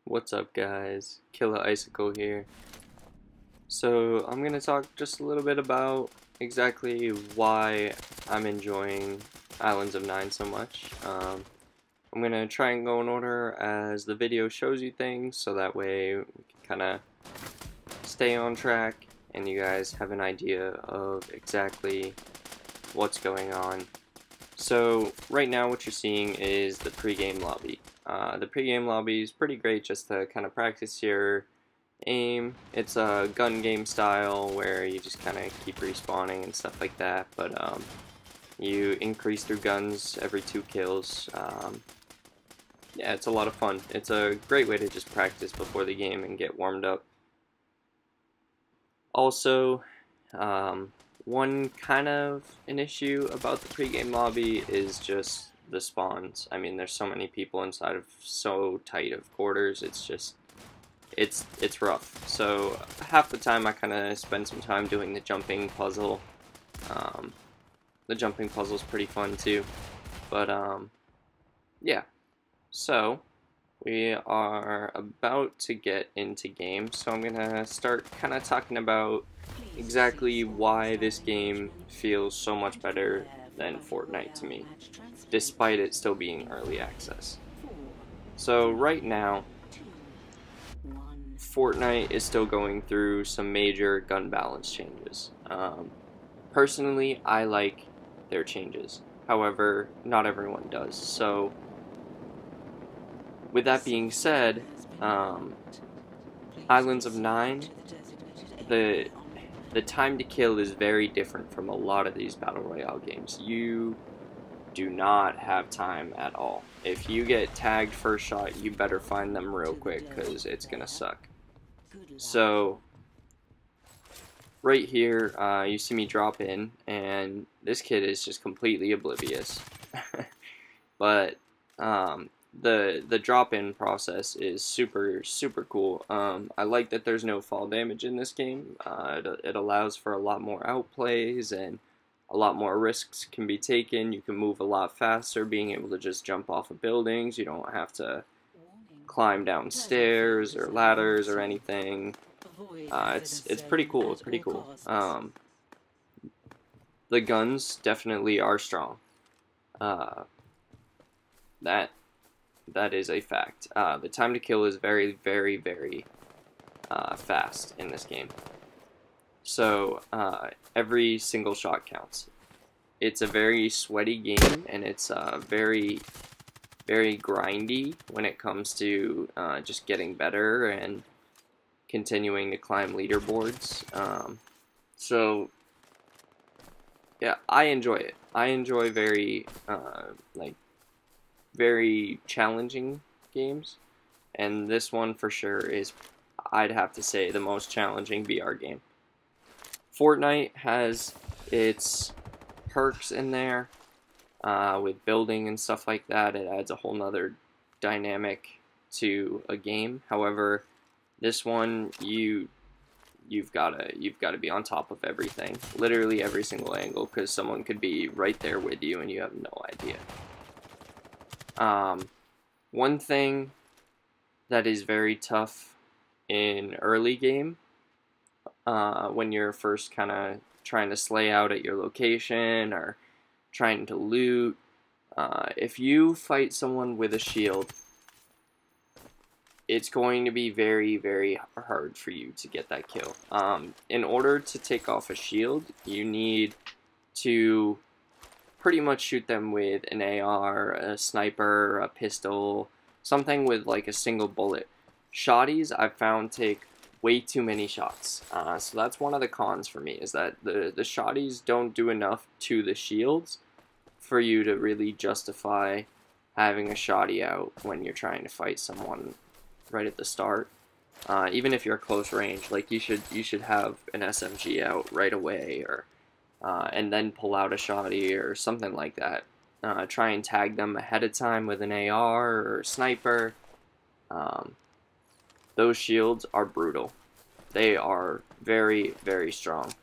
What's up guys, Killer Icicle here. So I'm going to talk just a little bit about exactly why I'm enjoying Islands of Nine so much. I'm going to try and go in order as the video shows you things, so that way we can kind of stay on track and you guys have an idea of exactly what's going on. So right now what you're seeing is the pregame lobby. The pregame lobby is pretty great just to kind of practice your aim. It's a gun game style where you just kind of keep respawning and stuff like that, but you increase your guns every 2 kills. Yeah, it's a lot of fun. It's a great way to just practice before the game and get warmed up. Also, one kind of an issue about the pregame lobby is just the spawns. I mean, there's so many people inside of so tight of quarters, it's just, it's rough. So half the time I kind of spend some time doing the jumping puzzle. The jumping puzzle is pretty fun too. But yeah, so we are about to get into game, so I'm gonna start kind of talking about exactly why this game feels so much better than Fortnite to me, despite it still being early access. So right now, Fortnite is still going through some major gun balance changes. Personally, I like their changes. However, not everyone does. So with that being said, Islands of Nine, the time to kill is very different from a lot of these Battle Royale games. You do not have time at all. If you get tagged first shot, you better find them real quick because it's gonna suck. So right here, you see me drop in, and this kid is just completely oblivious. But the drop-in process is super cool. I like that there's no fall damage in this game. It allows for a lot more outplays and a lot more risks can be taken. You can move a lot faster, being able to just jump off of buildings. You don't have to climb down stairs or ladders or anything. It's pretty cool. It's pretty cool. The guns definitely are strong. That is a fact. The time to kill is very fast in this game. So every single shot counts. It's a very sweaty game, and it's very grindy when it comes to just getting better and continuing to climb leaderboards. So yeah, I enjoy it. I enjoy very challenging games, and this one for sure is, I'd have to say, the most challenging VR game. Fortnite has its perks in there with building and stuff like that. It adds a whole nother dynamic to a game. However, this one you've got to be on top of everything, literally every single angle, because someone could be right there with you and you have no idea. One thing that is very tough in early game, when you're first kind of trying to slay out at your location or trying to loot, if you fight someone with a shield, it's going to be very hard for you to get that kill. In order to take off a shield, you need to pretty much shoot them with an AR, a sniper, a pistol, something with like a single bullet. Shotties, I've found, take way too many shots. So that's one of the cons for me, is that the shotties don't do enough to the shields for you to really justify having a shotty out when you're trying to fight someone right at the start. Even if you're close range, like you should have an SMG out right away, or and then pull out a shotty or something like that. Try and tag them ahead of time with an AR or a sniper. Those shields are brutal. They are very strong.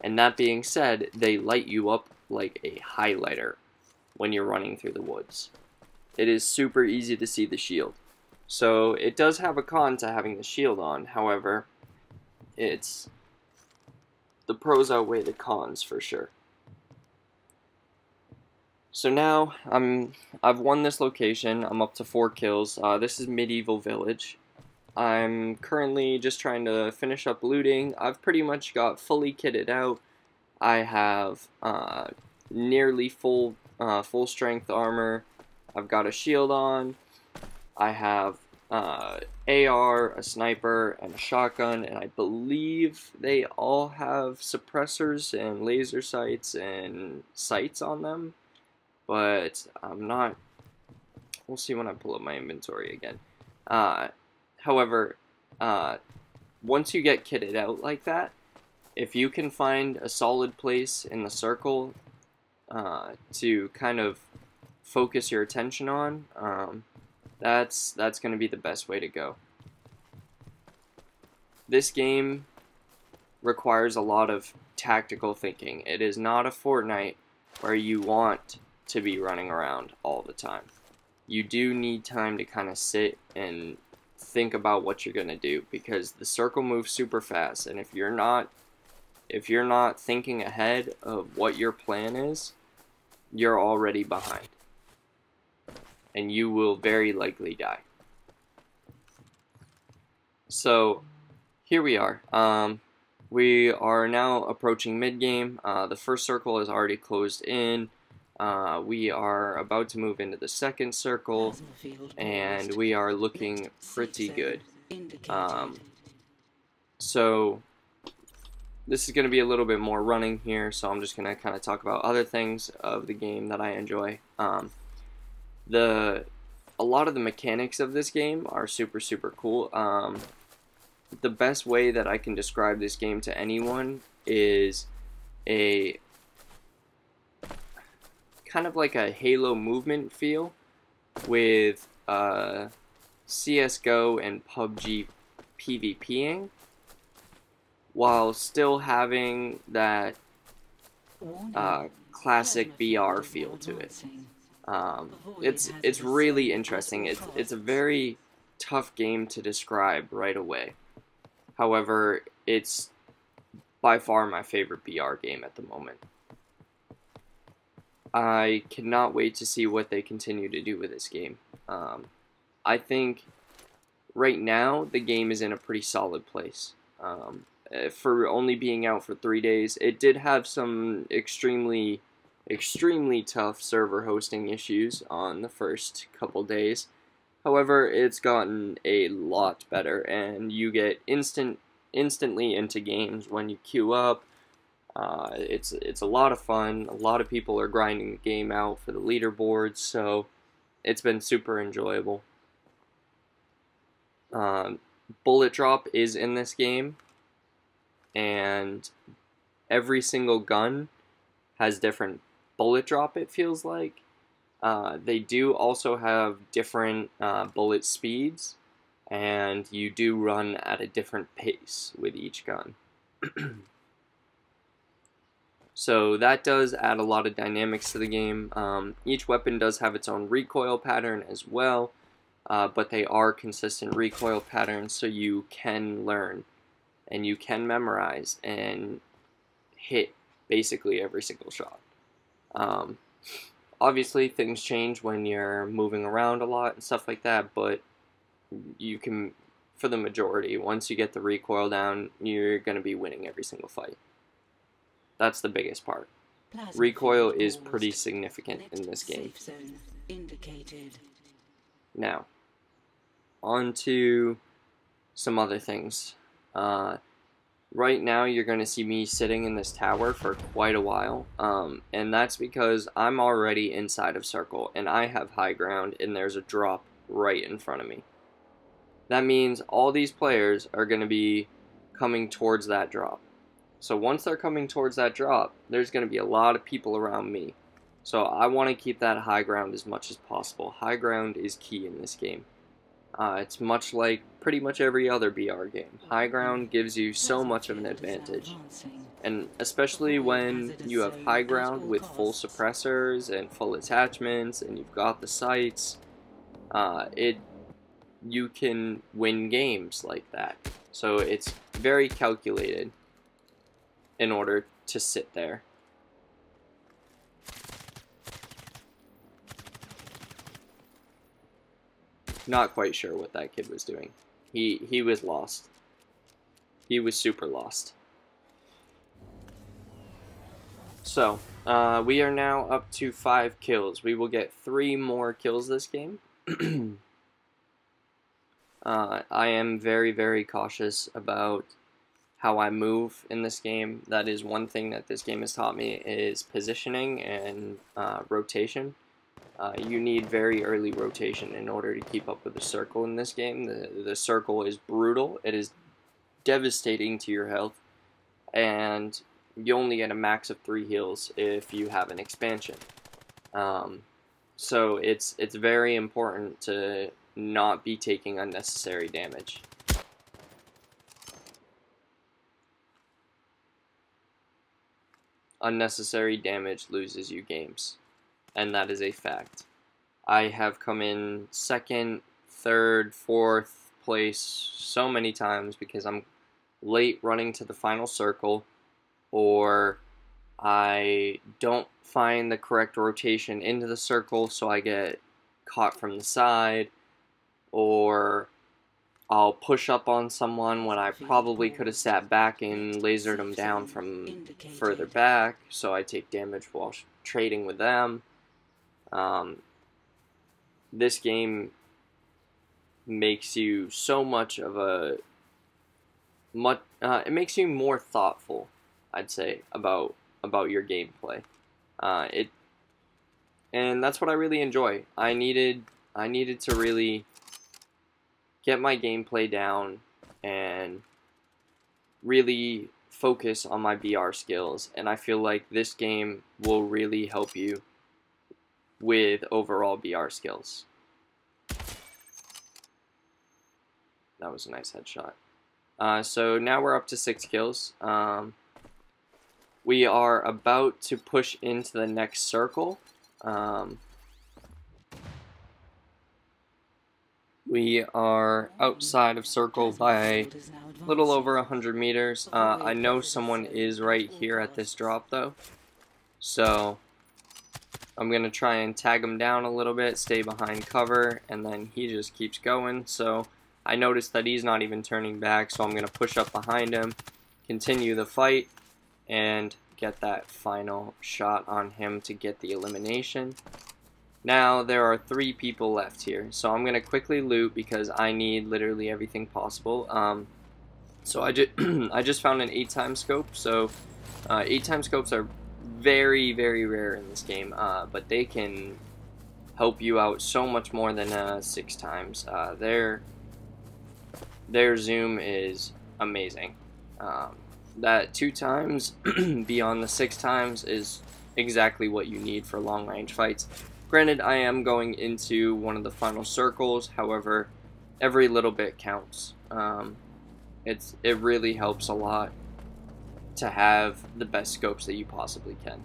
And that being said, they light you up like a highlighter when you're running through the woods. It is super easy to see the shield. So it does have a con to having the shield on, however, the pros outweigh the cons for sure. So now I've won this location. I'm up to 4 kills. This is Medieval Village. I'm currently just trying to finish up looting. I've pretty much got fully kitted out. I have nearly full strength armor. I've got a shield on. I have AR, a sniper, and a shotgun, and I believe they all have suppressors and laser sights and sights on them, but I'm not. We'll see when I pull up my inventory again. However, once you get kitted out like that, if you can find a solid place in the circle to kind of focus your attention on, that's going to be the best way to go. This game requires a lot of tactical thinking. It is not a Fortnite where you want to be running around all the time. You do need time to kind of sit and think about what you're going to do, because the circle moves super fast, and if you're not thinking ahead of what your plan is, you're already behind, and you will very likely die. So here we are. We are now approaching mid-game. The first circle is already closed in. We are about to move into the second circle, and we are looking pretty good. So this is going to be a little bit more running here, so I'm just going to kind of talk about other things of the game that I enjoy. A lot of the mechanics of this game are super cool. The best way that I can describe this game to anyone is a kind of like a Halo movement feel with CSGO and PUBG PvPing, while still having that classic VR feel to it. It's really interesting. It's a very tough game to describe right away. However, it's by far my favorite VR game at the moment. I cannot wait to see what they continue to do with this game. I think right now the game is in a pretty solid place. For only being out for 3 days, it did have some extremely tough server hosting issues on the first couple days. However, it's gotten a lot better, and you get instantly into games when you queue up. It's a lot of fun. A lot of people are grinding the game out for the leaderboards, so it's been super enjoyable. Bullet drop is in this game, and every single gun has different bullet drop, it feels like. They do also have different bullet speeds, and you do run at a different pace with each gun. So that does add a lot of dynamics to the game. Each weapon does have its own recoil pattern as well, but they are consistent recoil patterns, so you can learn and you can memorize and hit basically every single shot. Obviously things change when you're moving around a lot and stuff like that, but you can, for the majority, once you get the recoil down, you're going to be winning every single fight. That's the biggest part. Recoil is pretty significant in this game. Now, on to some other things. Right now you're going to see me sitting in this tower for quite a while, and that's because I'm already inside of circle, and I have high ground, and there's a drop right in front of me. That means all these players are going to be coming towards that drop. So once they're coming towards that drop, there's going to be a lot of people around me. So I want to keep that high ground as much as possible. High ground is key in this game. It's much like pretty much every other BR game. High ground gives you so much of an advantage. And especially when you have high ground with full suppressors and full attachments and you've got the sights, you can win games like that. So it's very calculated in order to sit there. Not quite sure what that kid was doing. He was lost. He was super lost. So, we are now up to 5 kills. We will get 3 more kills this game. I am very, very cautious about how I move in this game. That is one thing that this game has taught me, is positioning and rotation. You need very early rotation in order to keep up with the circle in this game. The circle is brutal. It is devastating to your health, and you only get a max of 3 heals if you have an expansion. So it's very important to not be taking unnecessary damage. Unnecessary damage loses you games, and that is a fact. I have come in 2nd, 3rd, 4th place so many times because I'm late running to the final circle, or I don't find the correct rotation into the circle, so I get caught from the side, or I'll push up on someone when I probably could have sat back and lasered them down from further back, so I take damage while trading with them. This game makes you so much of a it makes you more thoughtful, I'd say, about your gameplay. And that's what I really enjoy. I needed to really get my gameplay down and really focus on my BR skills, and I feel like this game will really help you with overall BR skills. That was a nice headshot. So now we're up to 6 kills. We are about to push into the next circle. We are outside of circle by a little over 100 meters. I know someone is right here at this drop though, so I'm going to try and tag him down a little bit, stay behind cover, and then he just keeps going. So I noticed that he's not even turning back, so I'm going to push up behind him, continue the fight, and get that final shot on him to get the elimination. Now there are 3 people left here, so I'm going to quickly loot because I need literally everything possible. So I just found an 8x scope, so 8x scopes are very, very rare in this game, but they can help you out so much more than 6x. Their zoom is amazing. That 2x beyond the 6x is exactly what you need for long range fights. Granted, I am going into one of the final circles, however, every little bit counts. It really helps a lot to have the best scopes that you possibly can.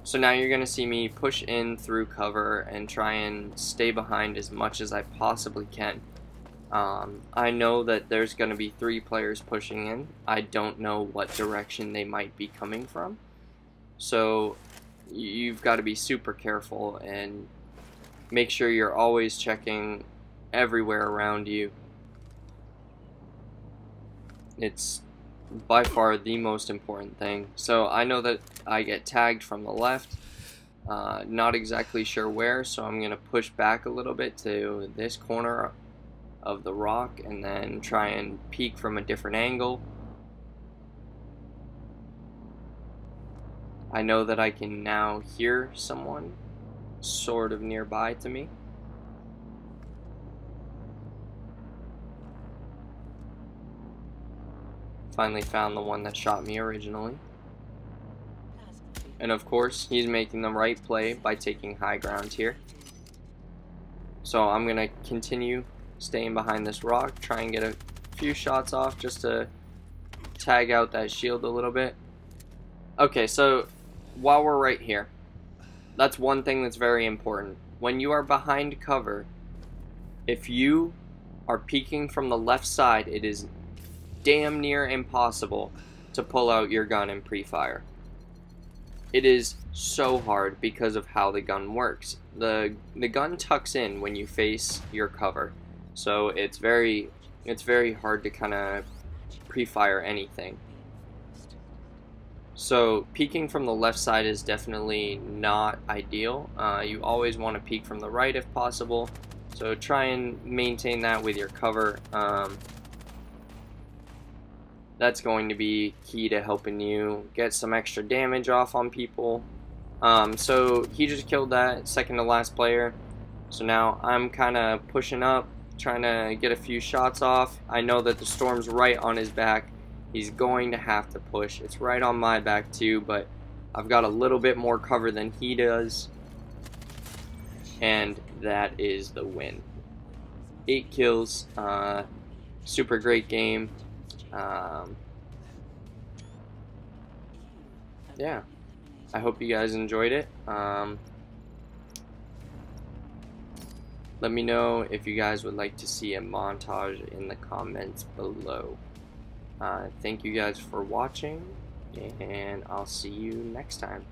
So now you're going to see me push in through cover and try and stay behind as much as I possibly can. I know that there's going to be 3 players pushing in. I don't know what direction they might be coming from. So you've got to be super careful and make sure you're always checking everywhere around you. It's by far the most important thing. So I know that I get tagged from the left, not exactly sure where, so I'm going to push back a little bit to this corner of the rock and then try and peek from a different angle. I know that I can now hear someone sort of nearby to me. Finally found the one that shot me originally. And of course, he's making the right play by taking high ground here. So I'm gonna continue staying behind this rock, try and get a few shots off just to tag out that shield a little bit. Okay, so while we're right here, that's one thing that's very important. When you are behind cover, if you are peeking from the left side, it is damn near impossible to pull out your gun and pre-fire. It is so hard because of how the gun works. The gun tucks in when you face your cover, so it's very hard to kind of pre-fire anything. So peeking from the left side is definitely not ideal. You always want to peek from the right if possible. So try and maintain that with your cover. That's going to be key to helping you get some extra damage off on people. So he just killed that second to last player. So now I'm kind of pushing up, trying to get a few shots off. I know that the storm's right on his back. He's going to have to push. It's right on my back too, but I've got a little bit more cover than he does. And that is the win. 8 kills. Super great game. Yeah, I hope you guys enjoyed it. Let me know if you guys would like to see a montage in the comments below. Thank you guys for watching, and I'll see you next time.